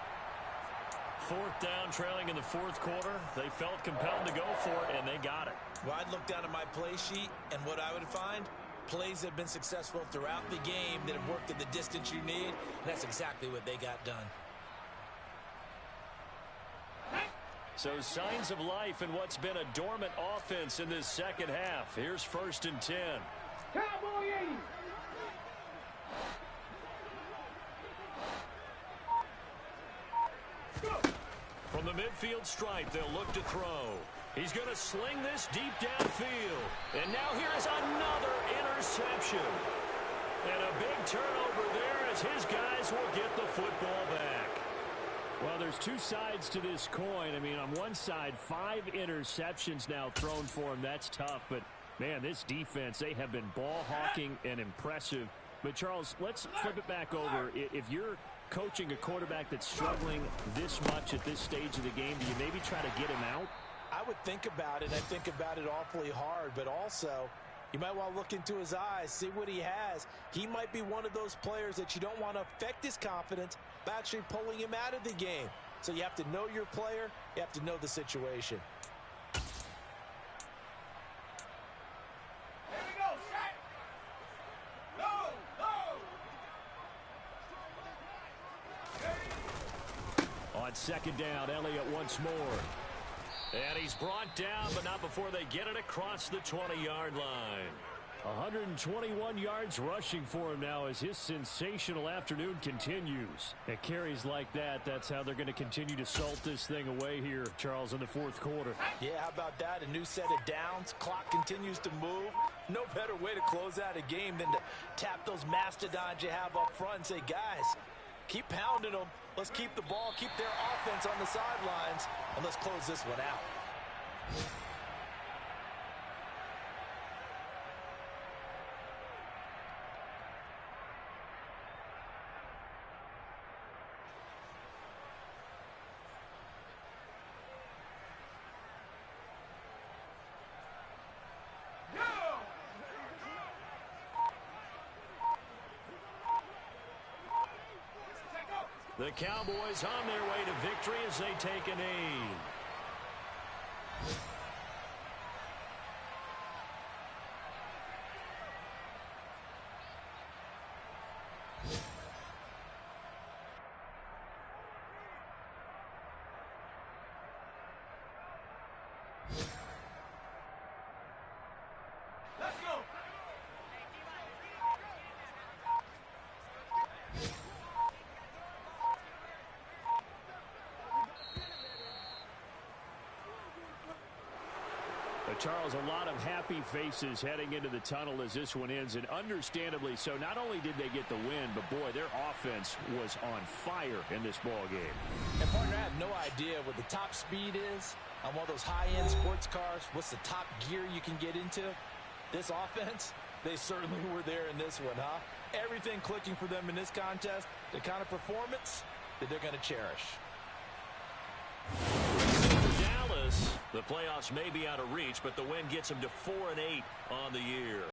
4th down, trailing in the 4th quarter. They felt compelled to go for it, and they got it. Well, I'd look down at my play sheet, and what I would find, plays that have been successful throughout the game that have worked at the distance you need, and that's exactly what they got done. So signs of life in what's been a dormant offense in this second half. Here's 1st and 10. Cowboy 80. From the midfield stripe, they'll look to throw. He's going to sling this deep downfield. And now here is another interception. And a big turnover there as his guys will get the football back. Well, there's 2 sides to this coin. I mean, on one side, 5 interceptions now thrown for him. That's tough. But, man, this defense, they have been ball hawking and impressive. But, Charles, let's flip it back over. If you're coaching a quarterback that's struggling this much at this stage of the game, do you maybe try to get him out? I would think about it. I think about it awfully hard, but also you might want to look into his eyes, see what he has. He might be one of those players that you don't want to affect his confidence by actually pulling him out of the game. So you have to know your player. You have to know the situation. Here we go, set. Go, go. On second down, Elliott once more. And he's brought down, but not before they get it across the 20-yard line. 121 yards rushing for him now as his sensational afternoon continues. At carries like that, that's how they're going to continue to salt this thing away here, Charles, in the fourth quarter. Yeah, how about that? A new set of downs. Clock continues to move. No better way to close out a game than to tap those mastodons you have up front and say, guys, keep pounding them. Let's keep the ball, keep their offense on the sidelines, and let's close this one out. The Cowboys on their way to victory as they take a knee. Let's go. Charles, a lot of happy faces heading into the tunnel as this one ends, and understandably so. Not only did they get the win, but boy, their offense was on fire in this ball game. And partner, I have no idea what the top speed is on one of those high-end sports cars. What's the top gear you can get into? This offense, they certainly were there in this one, huh? Everything clicking for them in this contest, the kind of performance that they're going to cherish. Dallas, the playoffs may be out of reach, but the win gets them to 4-8 on the year.